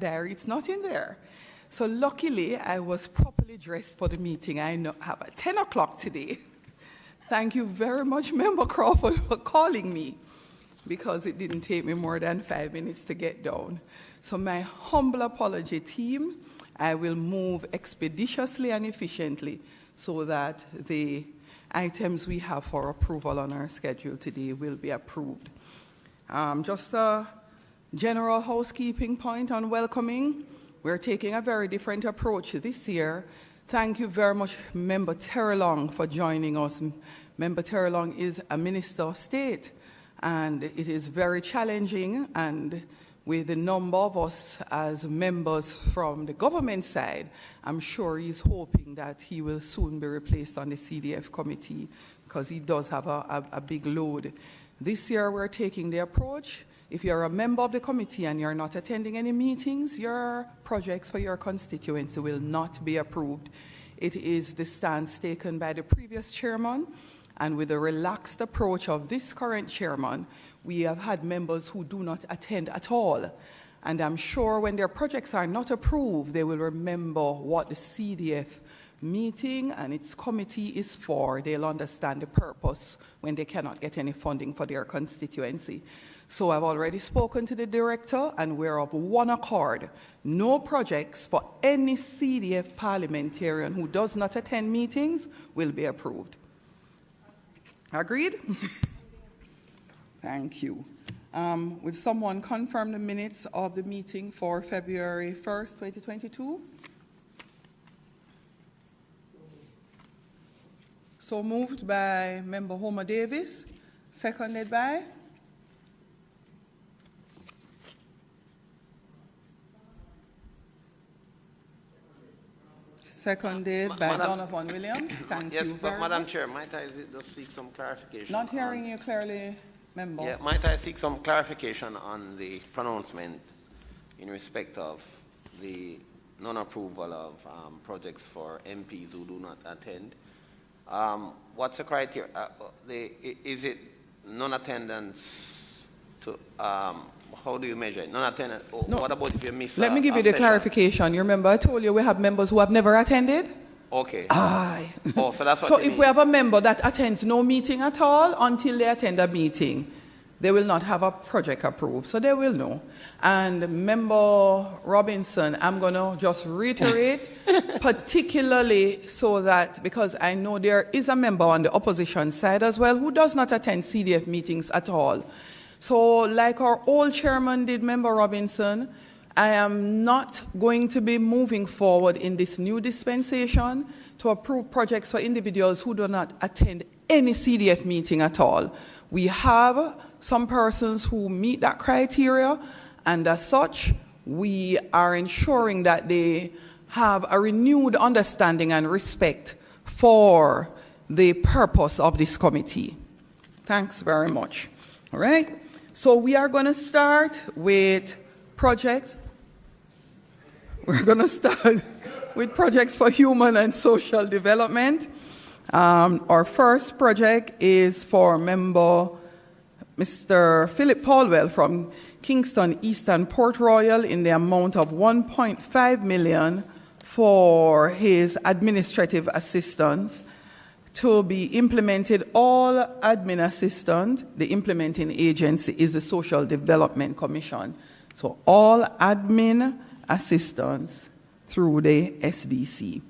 diary, it's not in there. So luckily, I was properly dressed for the meeting. I have at 10 o'clock today. Thank you very much, Member Crawford, for calling me, because it didn't take me more than 5 minutes to get down. So my humble apology, team. I will move expeditiously and efficiently so that the items we have for approval on our schedule today will be approved. Just a general housekeeping point on welcoming. We're taking a very different approach this year. Thank you very much, Member Terrelong, for joining us. Member Terrelong is a Minister of State, and it is very challenging, and with the number of us as members from the government side, I'm sure he's hoping that he will soon be replaced on the CDF committee, because he does have a big load. This year we're taking the approach, if you're a member of the committee and you're not attending any meetings, your projects for your constituency will not be approved. It is the stance taken by the previous chairman, and with the relaxed approach of this current chairman, we have had members who do not attend at all. And I'm sure when their projects are not approved, they will remember what the CDF meeting and its committee is for. They'll understand the purpose when they cannot get any funding for their constituency. So I've already spoken to the director, and we're of one accord. No projects for any CDF parliamentarian who does not attend meetings will be approved. Agreed? Thank you. Will someone confirm the minutes of the meeting for February 1st, 2022? So moved by Member Homer Davis, seconded by? Seconded by Donovan Williams. Thank you very much. Madam Chair, might I just seek some clarification? Not hearing you clearly, Member. Yeah, might I seek some clarification on the pronouncement in respect of the non-approval of projects for MPs who do not attend? What's the criteria? Is it non-attendance to, how do you measure it? Non-attendance, no. What about if you miss Let me give you the clarification. You remember I told you we have members who have never attended? Okay. Aye. Oh, so that's what So you if mean. we have a member that attends no meeting at all until they attend a meeting, they will not have a project approved, so they will know. And Member Robinson, I'm going to just reiterate, particularly so that, because I know there is a member on the opposition side as well who does not attend CDF meetings at all. So like our old chairman did, Member Robinson, I am not going to be moving forward in this new dispensation to approve projects for individuals who do not attend any CDF meeting at all. We have some persons who meet that criteria, and as such, we are ensuring that they have a renewed understanding and respect for the purpose of this committee. Thanks very much. All right. So we are going to start with projects. We're going to start with projects for human and social development. Our first project is for Member Mr. Philip Paulwell from Kingston Eastern Port Royal in the amount of $1.5 million for his administrative assistance to be implemented. All admin assistant, the implementing agency is the Social Development Commission. So all admin assistants through the SDC.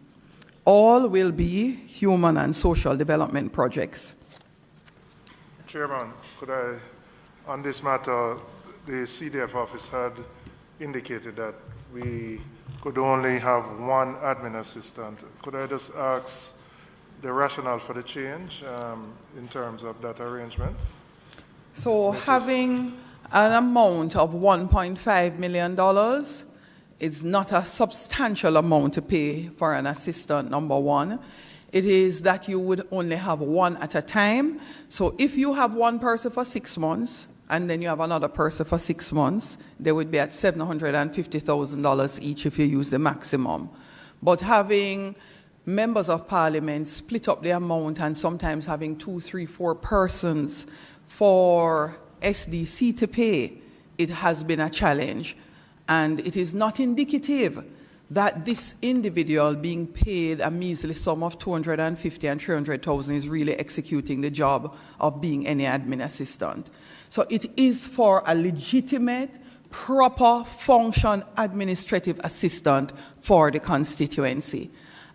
All will be human and social development projects. Chairman, could I, on this matter, the CDF office had indicated that we could only have one admin assistant. Could I just ask the rationale for the change in terms of that arrangement? So having an amount of $1.5 million is not a substantial amount to pay for an assistant, number one. It is that you would only have one at a time. So if you have one person for 6 months, and then you have another person for 6 months, they would be at $750,000 each if you use the maximum. But having members of parliament split up the amount and sometimes having 2, 3, 4 persons for SDC to pay, it has been a challenge. And it is not indicative that this individual being paid a measly sum of $250,000 and $300,000 is really executing the job of being any admin assistant. So it is for a legitimate, proper function administrative assistant for the constituency.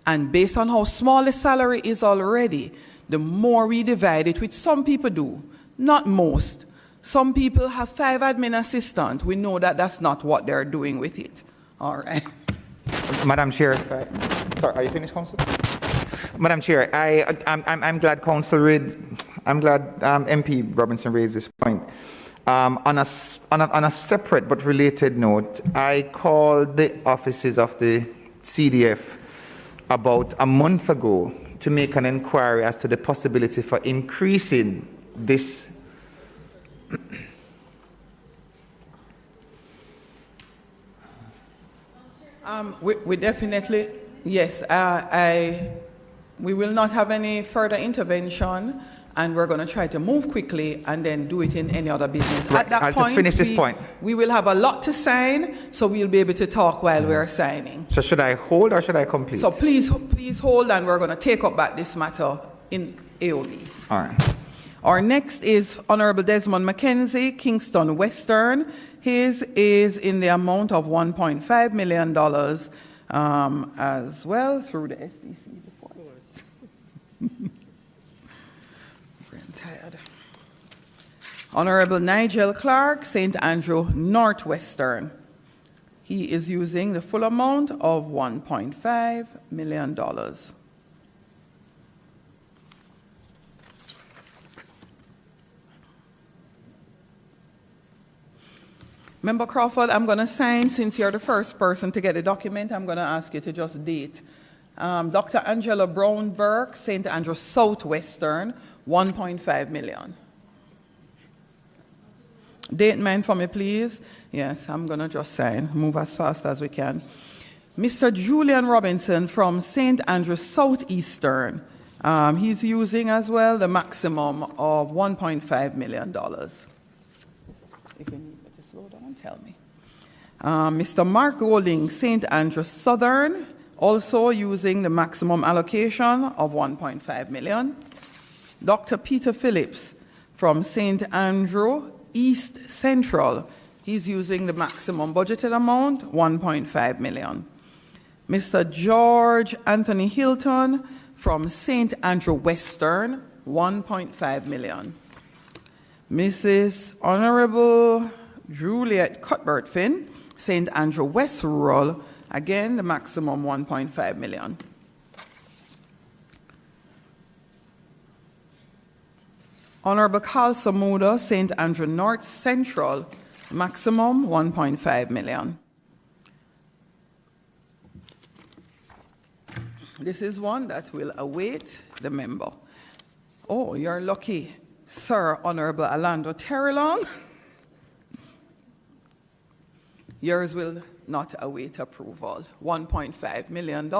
And based on how small the salary is already, the more we divide it, which some people do, not most. Some people have 5 admin assistants. We know that that's not what they're doing with it. All right. Madam Chair, sorry, are you finished, Council? Madam Chair, I'm glad MP Robinson raised this point. On a separate but related note, I called the offices of the CDF about a month ago to make an inquiry as to the possibility for increasing this. We definitely, yes, we will not have any further intervention, and we're going to try to move quickly and then do it in any other business. Right. At that I'll point, just finish this point. We will have a lot to sign, so we'll be able to talk while we're signing. So should I hold or should I complete? So please hold, and we're going to take up back this matter in AOB. All right. Our next is Honorable Desmond McKenzie, Kingston Western. His is in the amount of $1.5 million as well through the SDC before. I'm tired. Honorable Nigel Clark, St. Andrew Northwestern. He is using the full amount of $1.5 million. Member Crawford, I'm going to sign, since you're the first person to get the document, I'm going to ask you to just date. Dr. Angela Brown Burke, St. Andrew Southwestern, $1.5 million. Date mine for me, please. Yes, I'm going to just sign. Move as fast as we can. Mr. Julian Robinson from St. Andrew Southeastern. He's using as well the maximum of $1.5 million. If you need me to slow down, tell me. Mr. Mark Golding, St. Andrew Southern, also using the maximum allocation of $1.5 million. Dr. Peter Phillips from St. Andrew East Central, he's using the maximum budgeted amount, $1.5 million. Mr. George Anthony Hilton from St. Andrew Western, $1.5 million. Mrs. Honorable Juliet Cuthbert Finn, St. Andrew West Rural, again, the maximum $1.5 million. Honorable Carl Samuda, St. Andrew North Central, maximum $1.5 million. This is one that will await the member. Oh, you're lucky, Sir Honorable Orlando Terrelong. Yours will not await approval. $1.5 million.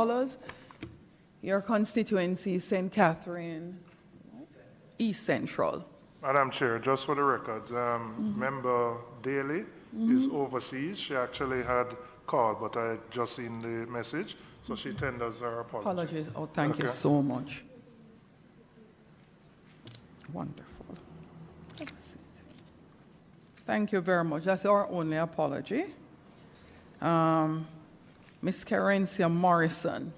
Your constituency, St. Catherine East Central. Madam Chair, just for the records, Member Daly is overseas. She actually had called, but I just seen the message, so she tenders her apology. Apologies. Oh, thank you so much. Wonderful. Thank you very much. That's our only apology. Ms. Carencia Morrison.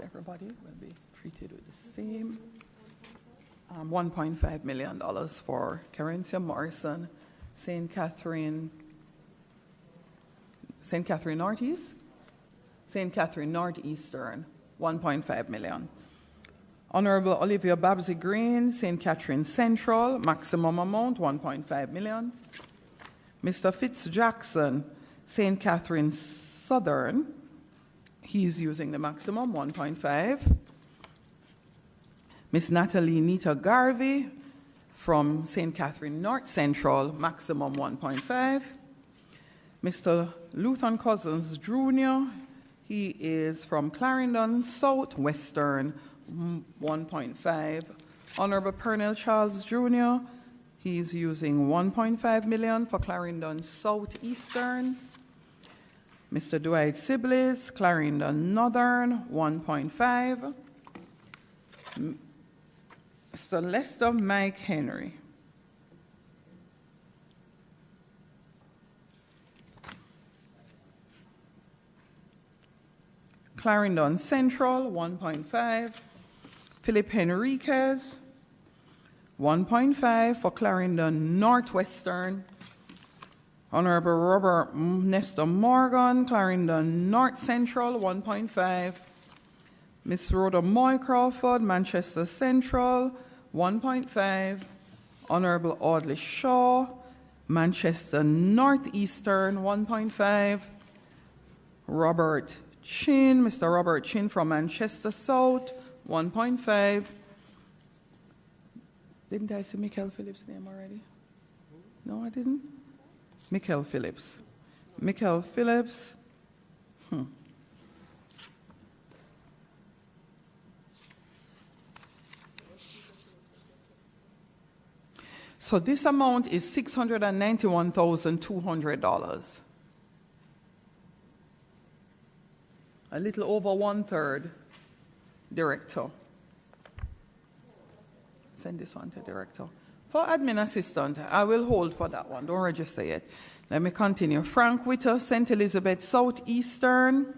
Everybody will be treated with the same. $1.5 million for Carencia Morrison, St. Catherine Northeast? St. Catherine Northeastern, $1.5 million. Honorable Olivia Babsy Green, St. Catherine Central, maximum amount, $1.5 million. Mr. Fitz Jackson, St. Catherine Southern, he's using the maximum, $1.5. Miss Natalie Nita Garvey from St. Catherine North Central, maximum 1.5. Mr. Luton Cousins Jr., he is from Clarendon South Western, 1.5. Honorable Pernell Charles Jr., he's using 1.5 million for Clarendon Southeastern. Mr. Dwight Sibley's, Clarendon Northern, 1.5. Mr. Lester Mike Henry. Clarendon Central, 1.5. Philip Henriquez, 1.5 for Clarendon Northwestern. Honorable Robert Nestor Morgan, Clarendon North Central, 1.5. Miss Rhoda Moy Crawford, Manchester Central, 1.5. Honorable Audley Shaw, Manchester Northeastern, 1.5. Robert Chin, Mr. Robert Chin from Manchester South, 1.5. Didn't I see Michael Phillips' name already? No, I didn't? Michael Phillips. Michael Phillips. So this amount is $691,200. A little over 1/3 director. Send this one to director. For admin assistant, I will hold for that one. Don't register yet. Let me continue. Frank Witter, St. Elizabeth Southeastern,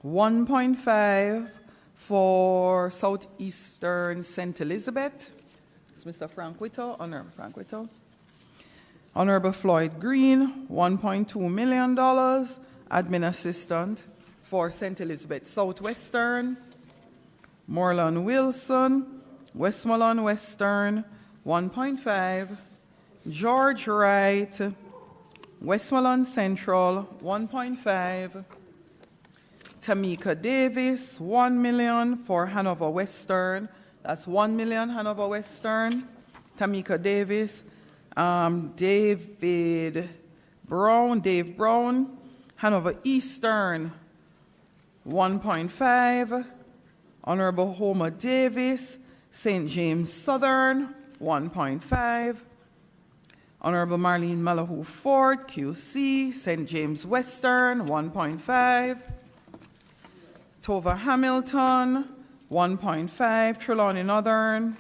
1.5 for Southeastern St. Elizabeth. It's Mr. Frank Witter, Honorable Frank Witter. Honorable Floyd Green, $1.2 million, admin assistant for St. Elizabeth Southwestern. Morlan Wilson, Westmoreland Western, 1.5. George Wright, Westmoreland Central, 1.5. Tamika Davis, $1 million for Hanover Western. That's $1 million Hanover Western. Tamika Davis. Dave Brown, Hanover Eastern, 1.5. Honorable Homer Davis, St. James Southern, 1.5. Honorable Marlene Malahoo Ford, QC, St. James Western, 1.5. Tova Hamilton, 1.5. Trelawney Northern.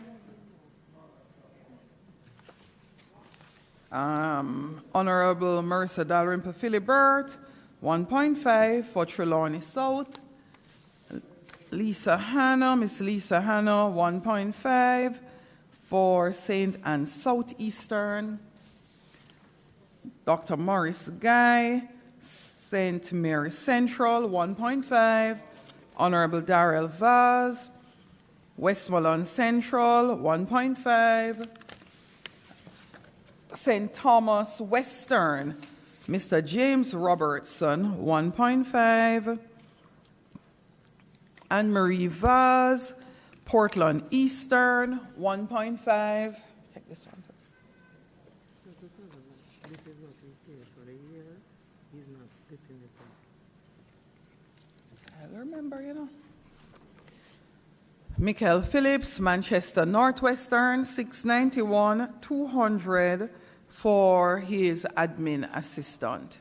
Honorable Marissa Dalrymple Philibert, 1.5 for Trelawney South. Lisa Hanna, Miss Lisa Hanna, 1.5 for St. Anne Southeastern. Dr. Morris Guy, St. Mary Central, 1.5. Honorable Darrell Vaz, Westmoreland Central, 1.5. St. Thomas Western, Mr. James Robertson, 1.5. Anne Marie Vaz, Portland Eastern, 1.5. Take this one. This is not repaid for a year. He's not splitting it up. I'll remember, you know. Michael Phillips, Manchester Northwestern, $691,200 for his admin assistant.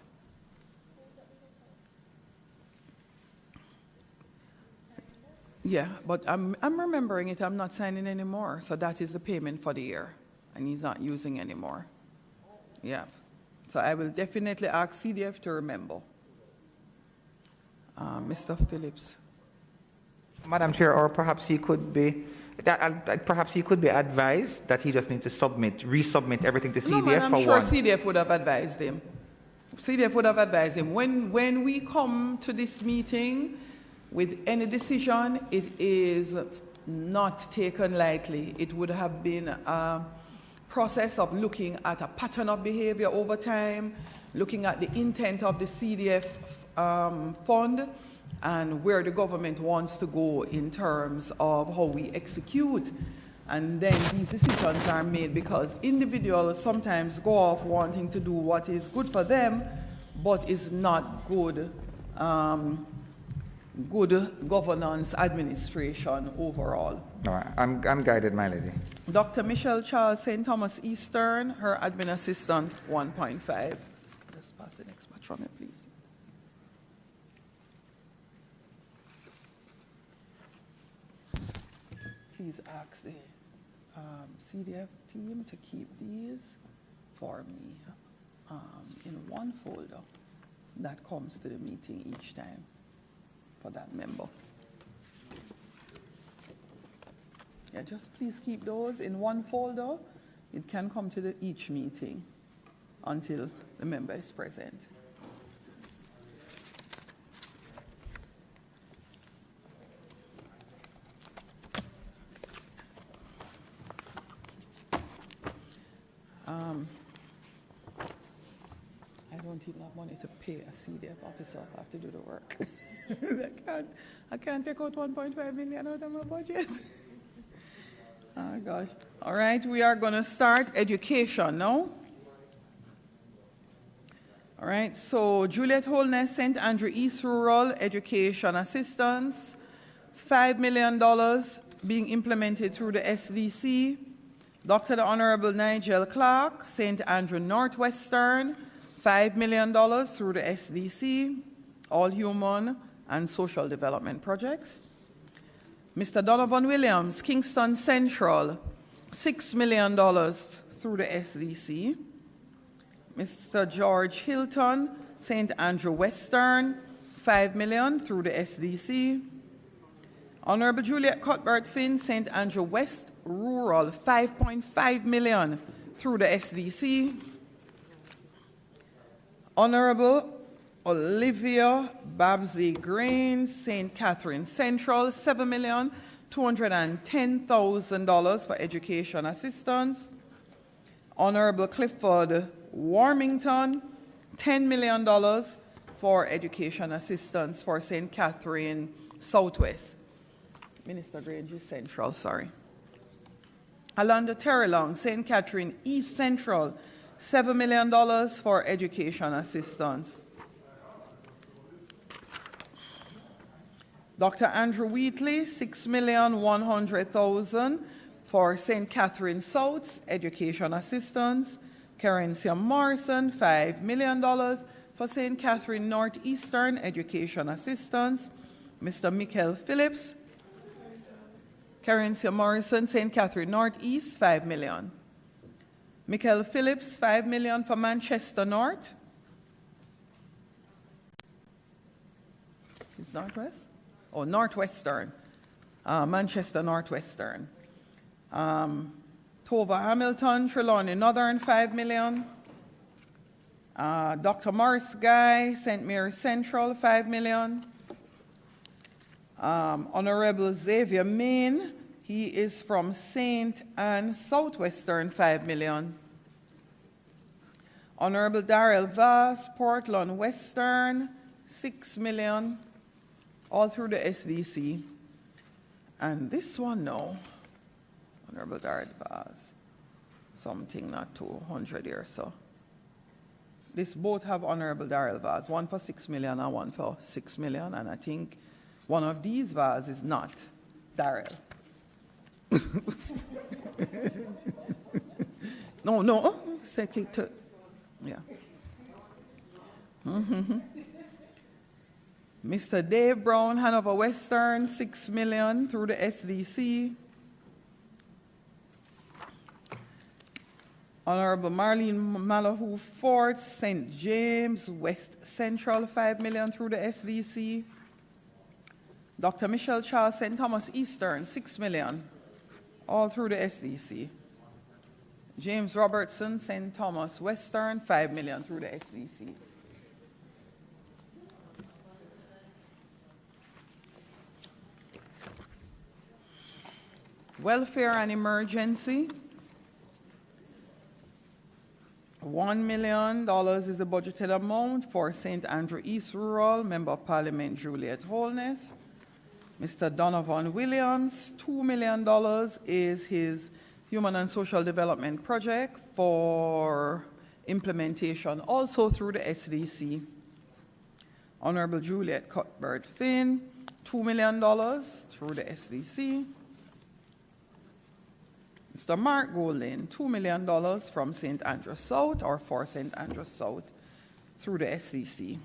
Yeah, but I'm remembering it. I'm not signing anymore. So that is the payment for the year, and he's not using anymore. Yeah. So I will definitely ask CDF to remember. Mr. Phillips. Madam Chair, or perhaps he could be advised that he just needs to resubmit everything to CDF. No, man, I'm for sure one. CDF would have advised him. CDF would have advised him. When we come to this meeting with any decision, it is not taken lightly. It would have been a process of looking at a pattern of behavior over time, looking at the intent of the CDF fund, and where the government wants to go in terms of how we execute. And then these decisions are made because individuals sometimes go off wanting to do what is good for them, but is not good, good governance administration overall. All right. I'm guided, my lady. Dr. Michelle Charles, St. Thomas Eastern, her admin assistant, 1.5. Just pass the next batch from it, please. Please ask the CDF team to keep these for me in one folder that comes to the meeting each time for that member. Yeah, just please keep those in one folder. It can come to each meeting until the member is present. I don't even have money to pay a CDF officer. I have to do the work. I can't take out 1.5 million out of my budget. Oh gosh. All right, we are going to start education now. All right, so Juliet Holness, St. Andrew East Rural Education Assistance, $5 million being implemented through the SDC. Dr. the Honorable Nigel Clark, St. Andrew Northwestern, $5 million through the SDC, all human and social development projects. Mr. Donovan Williams, Kingston Central, $6 million through the SDC. Mr. George Hilton, St. Andrew Western, $5 million through the SDC. Honorable Juliet Cuthbert Finn, St. Andrew West Rural, $5.5 million through the SDC. Honorable Olivia Babsy Green, St. Catherine Central, $7,210,000 for education assistance. Honorable Clifford Warmington, $10 million for education assistance for St. Catherine Southwest. Minister Grange is Central, sorry. Alonda Terrelong, St. Catherine East Central, $7 million for education assistance. Dr. Andrew Wheatley, $6,100,000 for St. Catherine South's education assistance. Carencia Morrison, $5 million for St. Catherine Northeastern education assistance. Mr. Michael Phillips, Carencia Morrison, St. Catherine Northeast, $5 million. Michael Phillips, $5 million for Manchester North. Is Northwest? Oh, Northwestern. Manchester Northwestern. Tova Hamilton, Trelawney Northern, $5 million. Dr. Morris Guy, St. Mary Central, $5 million. Honorable Xavier Main, he is from St. Anne Southwestern, $5 million. Honorable Darrell Vass, Portland Western, $6 million, all through the SDC. And this one now, Honorable Darrell Vass, something not 200 or so. This both have Honorable Darrell Vass, one for $6 million and one for $6 million, and I think one of these Vass is not Darrell. No, second, yeah. Mr. Dave Brown, Hanover Western, $6 million through the SDC. Honorable Marlene Malahoo Fort, St. James West Central, $5 million through the SDC. Dr. Michelle Charles, St. Thomas Eastern, $6 million, all through the SDC. James Robertson, St. Thomas Western, $5 million through the SDC. Welfare and emergency, $1 million is the budgeted amount for St. Andrew East Rural, Member of Parliament Juliet Holness. Mr. Donovan Williams, $2 million is his Human and Social Development Project for implementation also through the SDC. Honorable Juliet Cuthbert Finn, $2 million through the SDC. Mr. Mark Goldin, $2 million from St. Andrews South or for St. Andrews South through the SDC.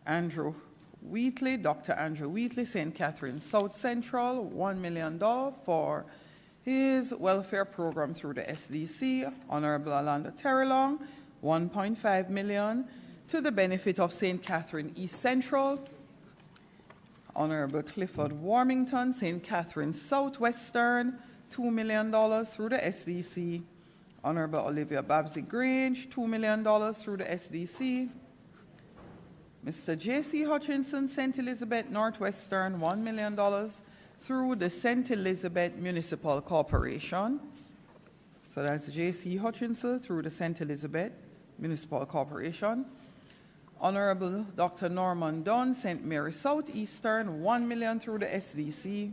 Andrew Wheatley, Dr. Andrew Wheatley, St. Catherine South Central, $1 million for his welfare program through the SDC. Honorable Orlando Terrelong, $1.5 million to the benefit of St. Catherine East Central. Honorable Clifford Warmington, St. Catherine Southwestern, $2 million through the SDC. Honorable Olivia Babsy Grange, $2 million through the SDC. Mr. J.C. Hutchinson, St. Elizabeth Northwestern, $1 million through the St. Elizabeth Municipal Corporation. So that's J.C. Hutchinson through the St. Elizabeth Municipal Corporation. Honorable Dr. Norman Dunn, St. Mary Southeastern, $1 million through the SDC.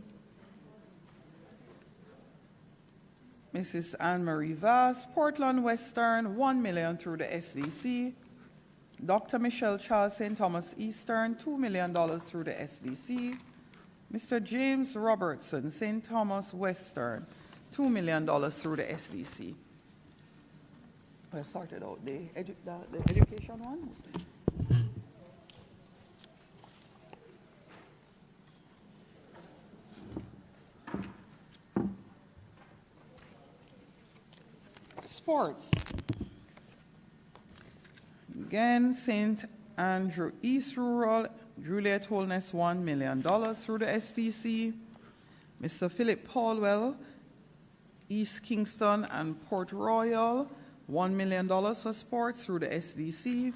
Mrs. Anne-Marie Vass, Portland Western, $1 million through the SDC. Dr. Michelle Charles, St. Thomas Eastern, $2 million through the SDC. Mr. James Robertson, St. Thomas Western, $2 million through the SDC. I sorted out the education one. Sports. Again, St. Andrew East Rural, Juliet Holness, $1 million through the SDC. Mr. Philip Paulwell, East Kingston and Port Royal, $1 million for sports through the SDC.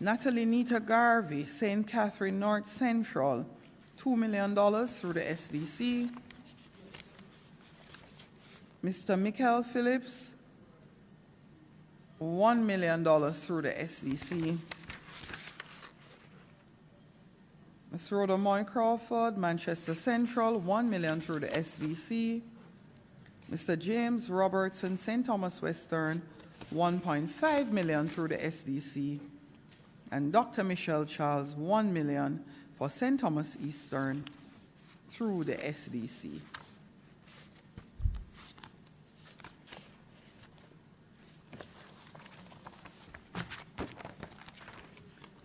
Natalie Nita Garvey, St. Catherine North Central, $2 million through the SDC. Mr. Michael Phillips, $1 million through the SDC. Ms. Rhoda Moy Crawford, Manchester Central, $1 million through the SDC. Mr. James Robertson, St. Thomas Western, $1.5 million through the SDC. And Dr. Michelle Charles, $1 million for St. Thomas Eastern through the SDC.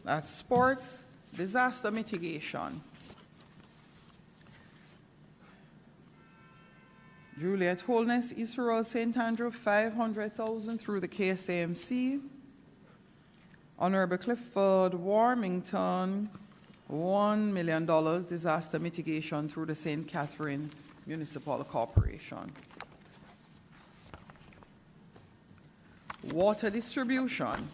That's sports. Disaster mitigation. Juliet Holness, East Rural St. Andrew, $500,000 through the KSAMC. Honorable Clifford Warmington, $1 million disaster mitigation through the St. Catherine Municipal Corporation. Water distribution.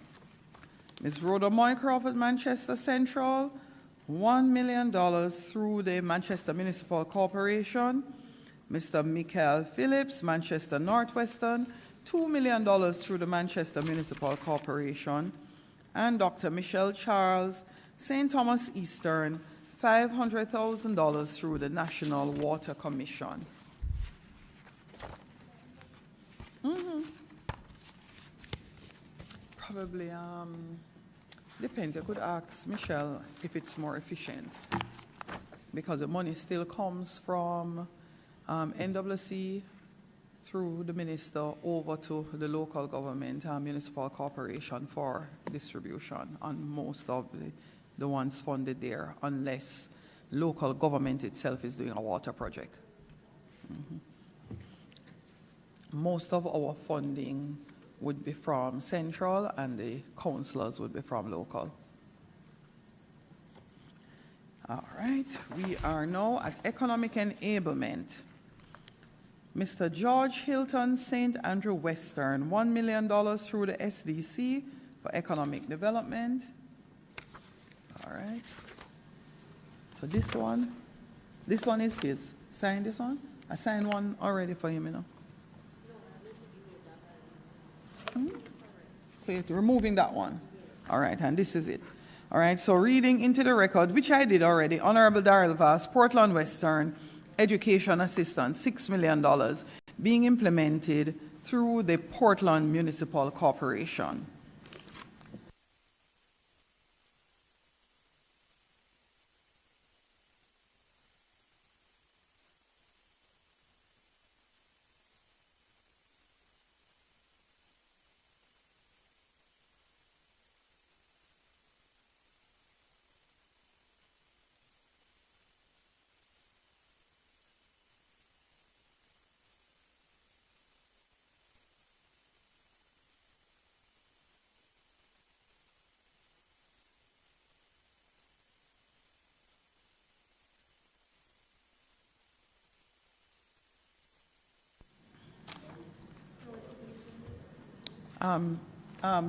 Ms. Rhoda Moy Crawford, Manchester Central, $1 million through the Manchester Municipal Corporation. Mr. Michael Phillips, Manchester Northwestern, $2 million through the Manchester Municipal Corporation. And Dr. Michelle Charles, St. Thomas Eastern, $500,000 through the National Water Commission. Probably depends. I could ask Michelle if it's more efficient, because the money still comes from NWC through the minister over to the local government municipal corporation for distribution on most of the ones funded there, unless local government itself is doing a water project. Most of our funding would be from central, and the councillors would be from local. All right, we are now at economic enablement. Mr. George Hilton, St. Andrew Western, $1 million through the SDC for economic development. All right. So this one This one is his. Sign this one? I signed one already for him, you know. So you're removing that one. All right, and this is it. All right, so reading into the record, which I did already, Honorable Darrell Vass, Portland Western, Education Assistance, $6 million, being implemented through the Portland Municipal Corporation.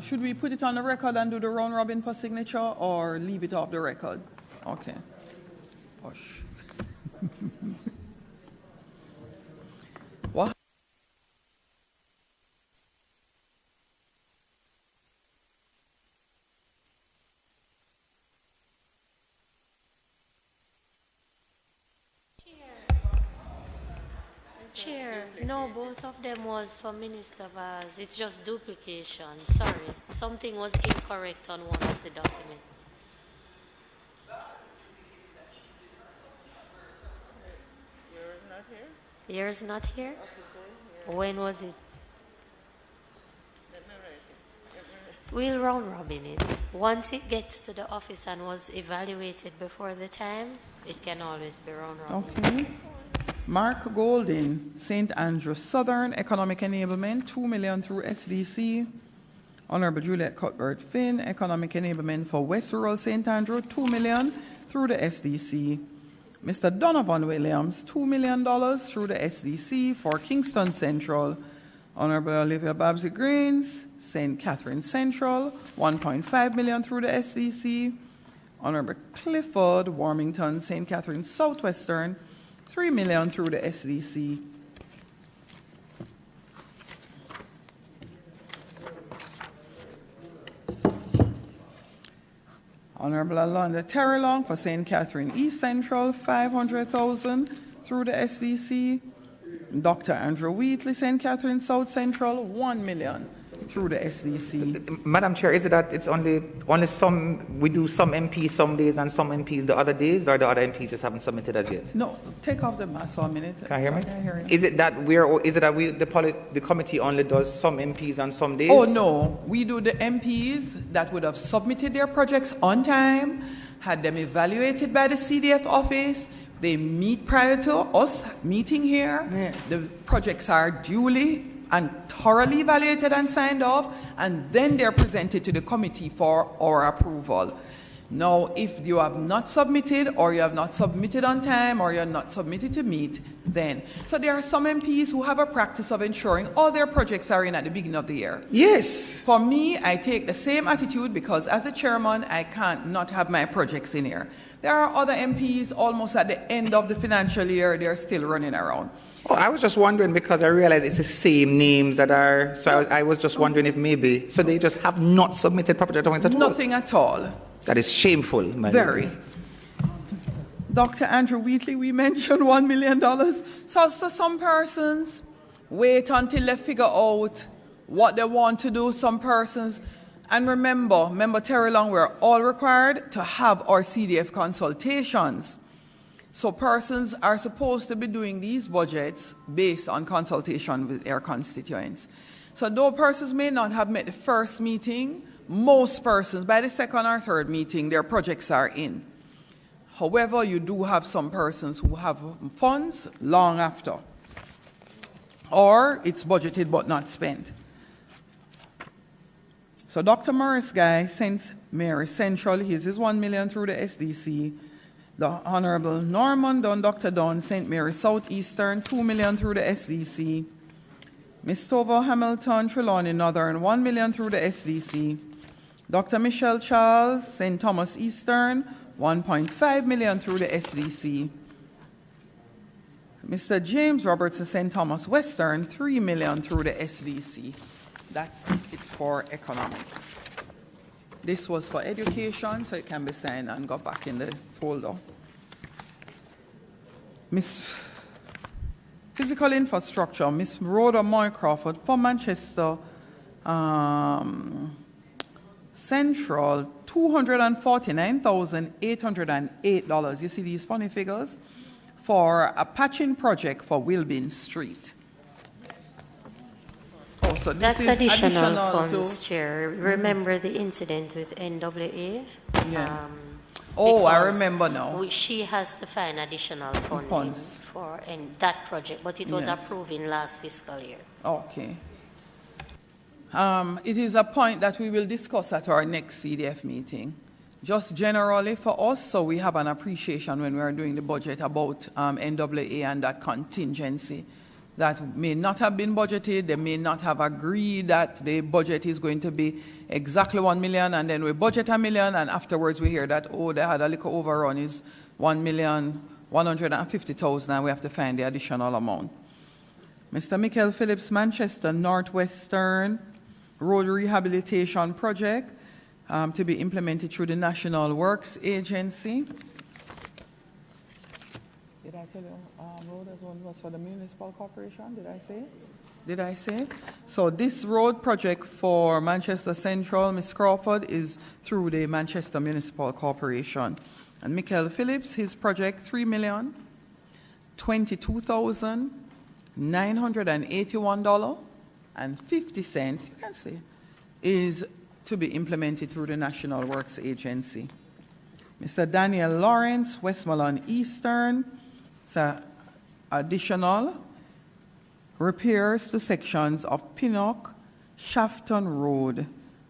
Should we put it on the record and do the round robin for signature, or leave it off the record? Okay. Push. What? Chair, no, both of them was for Minister Vaz. It's just duplication. Sorry, something was incorrect on one of the documents. Yours not here? Yours not here? When was it? Let me write it. We'll round robin it. Once it gets to the office and was evaluated before the time, it can always be round robin. Okay. Mark Golding, St. Andrew Southern Economic Enablement, $2 million through SDC. Honorable Juliet Cuthbert Finn, Economic Enablement for West Rural St. Andrew, $2 million through the SDC. Mr. Donovan Williams, $2 million through the SDC for Kingston Central. Honorable Olivia Babsy Greens, St. Catherine Central, $1.5 million through the SDC. Honorable Clifford Warmington, St. Catherine Southwestern, $3 million through the SDC. Honorable Alonda Terrelong for St. Catherine East Central, $500,000 through the SDC. Dr. Andrew Wheatley, St. Catherine South Central, $1 million through the SDC. Madam Chair, is it that it's only some, we do some MPs some days and some MPs the other days, or the other MPs just haven't submitted as yet? No, take off the mask for a minute. Can you hear me? Can I hear you? Is it that the committee only does some MPs on some days? Oh, no. We do the MPs that would have submitted their projects on time, had them evaluated by the CDF office. They meet prior to us meeting here. Yeah. The projects are duly and thoroughly evaluated and signed off, and then they're presented to the committee for our approval. Now, if you have not submitted, or you have not submitted on time, or you're not submitted to meet, then. So there are some MPs who have a practice of ensuring all their projects are in at the beginning of the year. Yes. For me, I take the same attitude because as a chairman, I can't not have my projects in here. There are other MPs almost at the end of the financial year, they're still running around. Oh, I was just wondering because I realized it's the same names that are, so I was just wondering if maybe, so they just have not submitted property documents at all? Nothing at all. That is shameful, my Very. lady. Dr. Andrew Wheatley, we mentioned $1 million. So some persons wait until they figure out what they want to do, some persons. And remember, Terry Long, we're all required to have our CDF consultations. So persons are supposed to be doing these budgets based on consultation with their constituents. So though persons may not have met the first meeting, most persons, by the second or third meeting, their projects are in. However, you do have some persons who have funds long after, or it's budgeted but not spent. So Dr. Morris Guy, St. Mary Central, his is $1 million through the SDC. The Honorable Norman Dunn, Dr. Dunn, St. Mary Southeastern, $2 million through the SDC. Ms. Tovo Hamilton, Trelawney Northern, $1 million through the SDC. Dr. Michelle Charles, St. Thomas Eastern, $1.5 million through the SDC. Mr. James Robertson, St. Thomas Western, $3 million through the SDC. That's it for economic. This was for education, so it can be signed and go back in the folder. Miss Physical Infrastructure, Miss Rhoda Moy Crawford for Manchester Central, $249,808. You see these funny figures? For a patching project for Wilbin Street. Oh, so this That's is additional funds, to, Chair. Remember the incident with NAA? Yeah. Oh, I because remember now. She has to find additional funding for that project, but it was approved in last fiscal year. Okay. It is a point that we will discuss at our next CDF meeting. Just generally for us, so we have an appreciation when we are doing the budget about NAA and that contingency that may not have been budgeted. They may not have agreed that the budget is going to be exactly 1 million, and then we budget $1 million, and afterwards we hear that, oh, they had a little overrun, is 1,150,000, and we have to find the additional amount. Mr. Michael Phillips, Manchester Northwestern Road Rehabilitation Project to be implemented through the National Works Agency. Did I tell you road as one was for the municipal corporation? Did I say? So this road project for Manchester Central, Ms. Crawford, is through the Manchester Municipal Corporation. And Michael Phillips, his project, $3,022,981.50, you can see, is to be implemented through the National Works Agency. Mr. Daniel Lawrence, Westmoreland Eastern, it's additional repairs to sections of Pinnock, Shafton Road,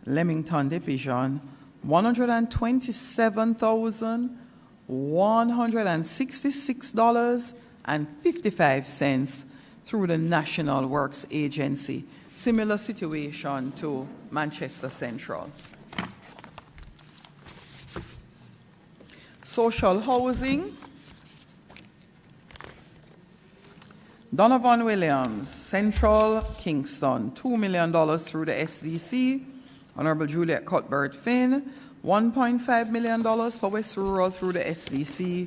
Leamington Division, $127,166.55 through the National Works Agency. Similar situation to Manchester Central. Social housing. Donovan Williams, Central Kingston, $2 million through the SDC. Honorable Juliet Cuthbert Finn, $1.5 million for West Rural through the SDC.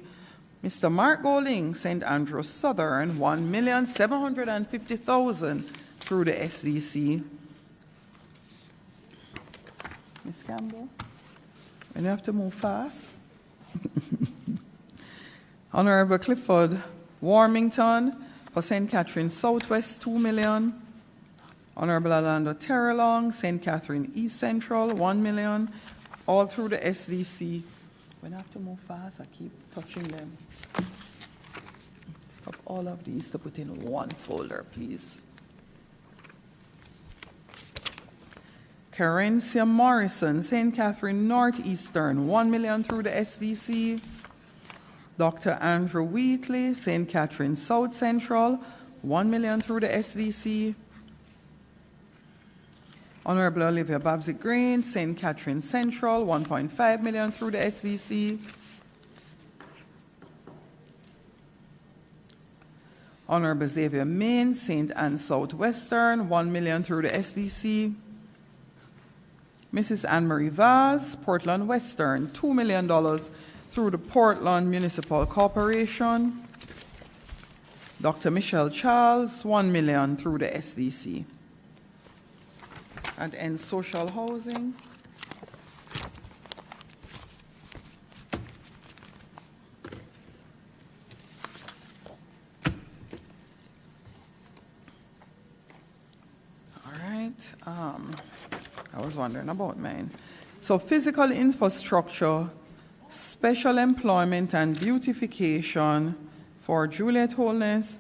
Mr. Mark Golding, St. Andrew Southern, $1,750,000 through the SDC. Ms. Campbell, and you have to move fast. Honorable Clifford Warmington for St. Catherine Southwest, $2 million. Honorable Orlando Terrelong, St. Catherine East Central, $1 million, all through the SDC. When I have to move fast, I keep touching them. Pick up all of these to put in one folder, please. Carencia Morrison, St. Catherine Northeastern, $1 million through the SDC. Dr. Andrew Wheatley, St. Catherine South Central, $1 million through the SDC. Honorable Olivia Babsy Green, St. Catherine Central, $1.5 million through the SDC. Honorable Xavier Main, St. Anne Southwestern, $1 million through the SDC. Mrs. Anne-Marie Vaz, Portland Western, $2 million through the Portland Municipal Corporation. Dr. Michelle Charles, $1 million through the SDC. And end social housing. All right. I was wondering about mine. So physical infrastructure, special employment and beautification for Juliet Holness,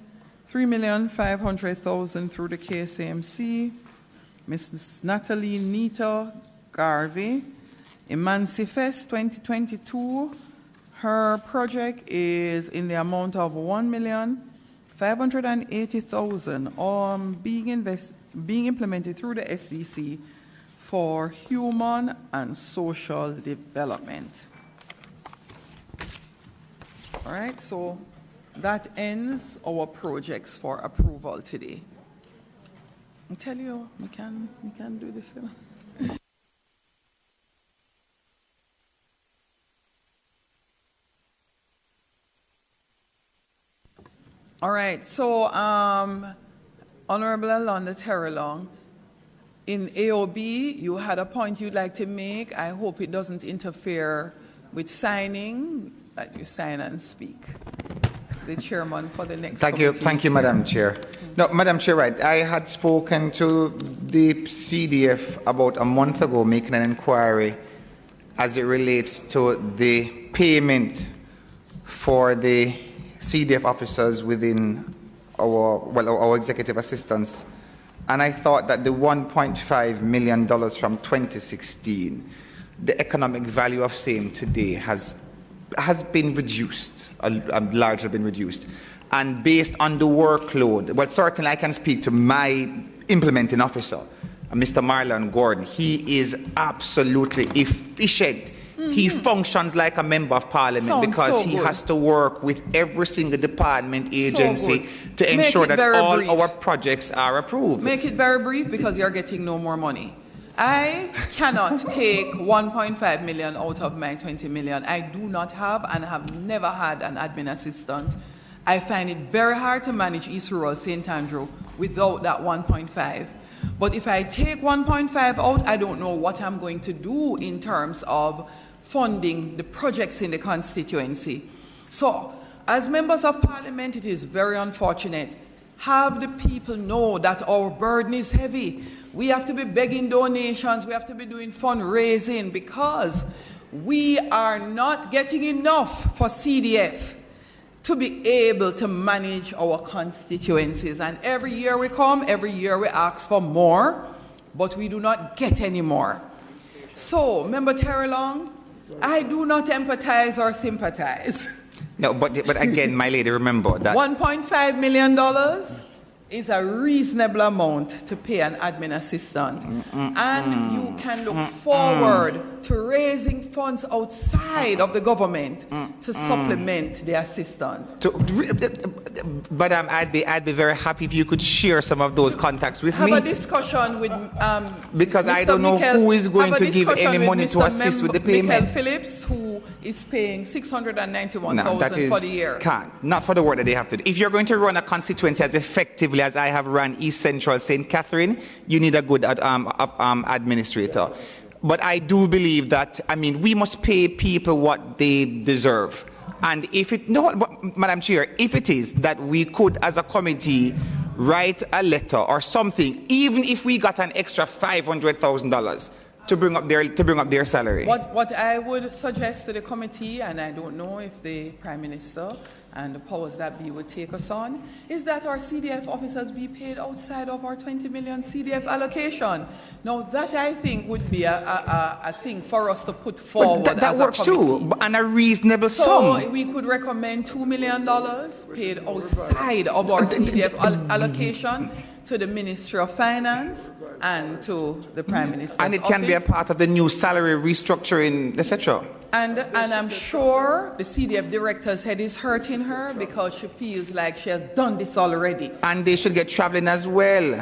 $3,500,000 through the KSAMC. Mrs. Natalie Nita Garvey, Emancifest 2022. Her project is in the amount of $1,580,000 being implemented through the SDC for human and social development. All right, so that ends our projects for approval today. I tell you, we can do this. All right, so Honorable Alonda Terrelong, in AOB, you had a point you'd like to make. I hope it doesn't interfere with signing, that you sign and speak. The chairman for the next Thank you, Madam Chair. No, Madam Chair, right. I had spoken to the CDF about a month ago, making an inquiry as it relates to the payment for the CDF officers within our executive assistants. And I thought that the $1.5 million from 2016, the economic value of same today has been reduced, largely been reduced. And based on the workload, well, certainly I can speak to my implementing officer, Mr. Marlon Gordon. He is absolutely efficient. He functions like a member of parliament because he has to work with every single department, agency to ensure that all our projects are approved. Make it very brief because you're getting no more money. I cannot take 1.5 million out of my 20 million. I do not have and have never had an admin assistant. I find it very hard to manage East Rural St. Andrew without that 1.5. But if I take 1.5 out, I don't know what I'm going to do in terms of funding the projects in the constituency. So, as members of parliament, it is very unfortunate. Have the people know that our burden is heavy. We have to be begging donations, we have to be doing fundraising because we are not getting enough for CDF to be able to manage our constituencies. And every year we come, every year we ask for more, but we do not get any more. So, Member Terrelong, I do not empathize or sympathize. No, but again, my lady, remember that $1.5 million is a reasonable amount to pay an admin assistant. And you can look forward to raising funds outside of the government to supplement the assistant. But I'd be very happy if you could share some of those contacts with me. Have a discussion with because Mr. I don't know who is going to give any money to assist with the payment. Michael Phillips, who is paying $691,000 for the year. Not for the work that they have to do. If you're going to run a constituency as effectively as I have run East Central St. Catherine, you need a good administrator. But I do believe that, we must pay people what they deserve. And Madam Chair, if it is that we could, as a committee, write a letter or something, even if we got an extra $500,000 to bring up their salary. What I would suggest to the committee, and I don't know if the Prime Minister and the powers that be would take us on, is that our CDF officers be paid outside of our 20 million CDF allocation. Now that I think would be a thing for us to put forward. But that works too, and a reasonable sum. So we could recommend $2 million paid outside of our CDF allocation to the Ministry of Finance and to the Prime Minister's And it can be a part of the new salary restructuring, etc. And I'm sure the CDF director's head is hurting her because she feels like she has done this already. And they should get traveling as well.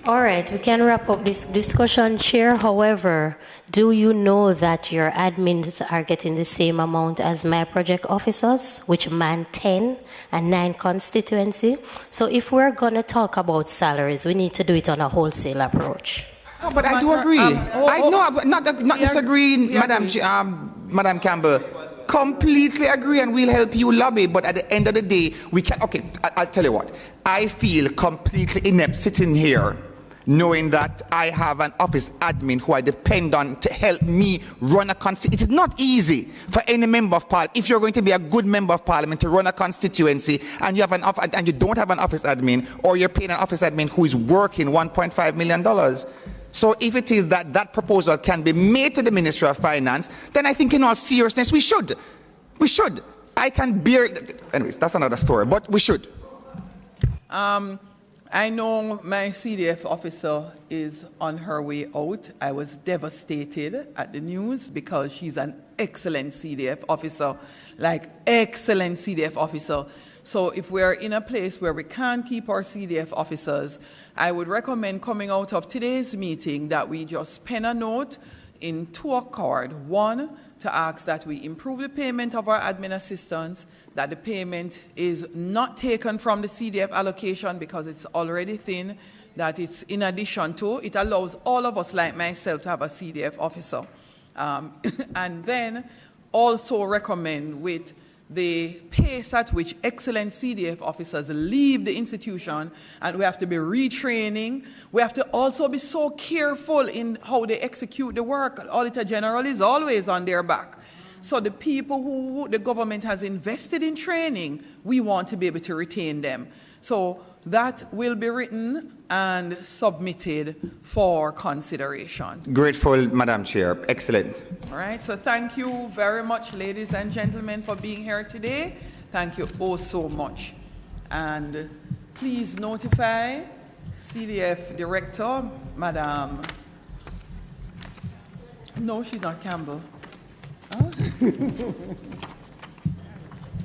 All right, we can wrap up this discussion, Chair. However, do you know that your admins are getting the same amount as my project officers, which man 10 and 9 constituency? So if we're going to talk about salaries, we need to do it on a wholesale approach. No, but I do agree. I'm not disagreeing, Madam Campbell. Completely agree, and we'll help you lobby. But at the end of the day, we can. Okay, I'll tell you what. I feel completely inept sitting here, knowing that I have an office admin who I depend on to help me run a constituency. It is not easy for any member of parliament, if you're going to be a good member of parliament, to run a constituency and you have and you don't have an office admin, or you're paying an office admin who is working $1.5 million. So if it is that that proposal can be made to the Ministry of Finance, then I think in all seriousness we should. We should. I can bear. Anyways, that's another story, but we should. I know my CDF officer is on her way out. I was devastated at the news because she's an excellent CDF officer, like excellent CDF officer. So if we're in a place where we can't keep our CDF officers, I would recommend coming out of today's meeting that we just pen a note in two accord. One, to ask that we improve the payment of our admin assistants, that the payment is not taken from the CDF allocation because it's already thin, that it's in addition to, it allows all of us like myself to have a CDF officer. And then also recommend with the pace at which excellent CDF officers leave the institution, and we have to be retraining. We have to also be so careful in how they execute the work. Auditor General is always on their back. So the people who the government has invested in training, we want to be able to retain them. So that will be written and submitted for consideration. Grateful, Madam Chair. Excellent. All right, so thank you very much, ladies and gentlemen, for being here today. Thank you oh so much. And please notify CDF Director, Madam. No, she's not Campbell. Huh?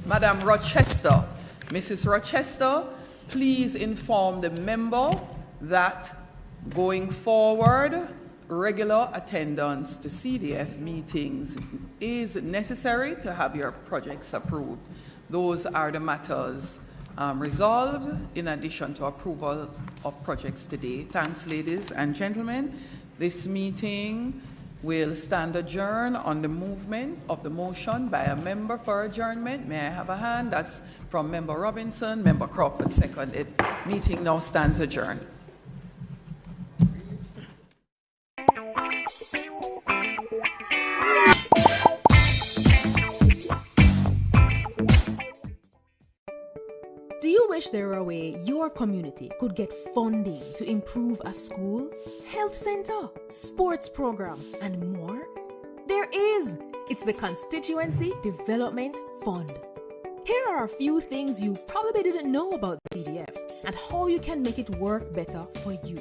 Madam Rochester. Mrs. Rochester, please inform the member that going forward, regular attendance to CDF meetings is necessary to have your projects approved. Those are the matters resolved in addition to approval of projects today. Thanks, ladies and gentlemen. This meeting will stand adjourned on the movement of the motion by a member for adjournment. May I have a hand? That's from Member Robinson. Member Crawford seconded. Meeting now stands adjourned. Do you wish there were a way your community could get funding to improve a school, health center, sports program, and more? There is! It's the Constituency Development Fund. Here are a few things you probably didn't know about the CDF and how you can make it work better for you.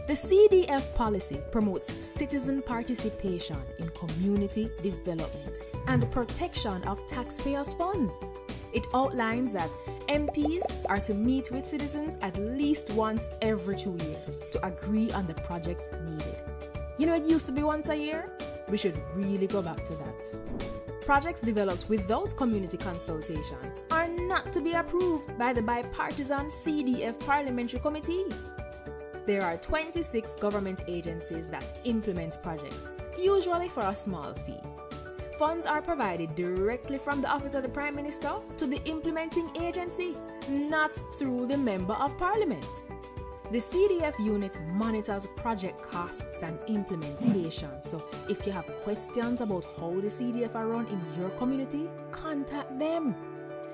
The Cdf policy promotes citizen participation in community development and protection of taxpayers' funds. It outlines that MPs are to meet with citizens at least once every 2 years to agree on the projects needed. You know, it used to be once a year. We should really go back to that. Projects developed without community consultation are not to be approved by the bipartisan CDF Parliamentary Committee. There are 26 government agencies that implement projects, usually for a small fee. Funds are provided directly from the Office of the Prime Minister to the implementing agency, not through the Member of Parliament. The CDF unit monitors project costs and implementation, so if you have questions about how the CDF are run in your community, contact them.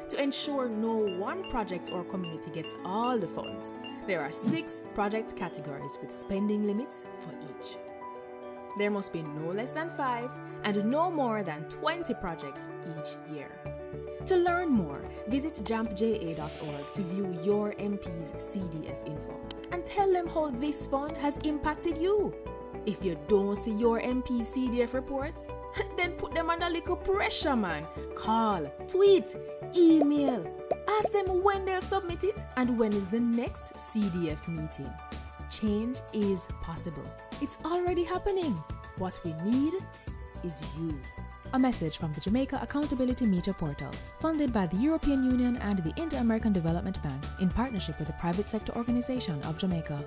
To ensure no one project or community gets all the funds, there are 6 project categories with spending limits for each. There must be no less than 5 and no more than 20 projects each year. To learn more, visit jampja.org to view your MP's CDF info and tell them how this fund has impacted you. If you don't see your MP's CDF reports, then put them under little pressure, man. Call, tweet, email. Ask them when they'll submit it and when is the next CDF meeting. Change is possible. It's already happening. What we need is you. A message from the Jamaica Accountability Meter Portal, funded by the European Union and the Inter-American Development Bank in partnership with the Private Sector Organization of Jamaica.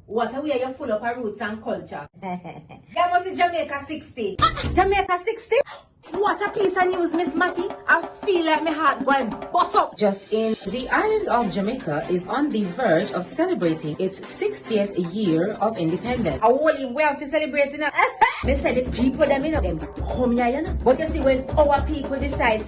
What a way you're full of our roots and culture. That was in Jamaica 60. Jamaica 60? What a piece of news, Miss Matty. I feel like my heart going bust up. Just in, the island of Jamaica is on the verge of celebrating its 60th year of independence. I only we have to celebrate it. They say the people them, them come here, But you see, when our people decide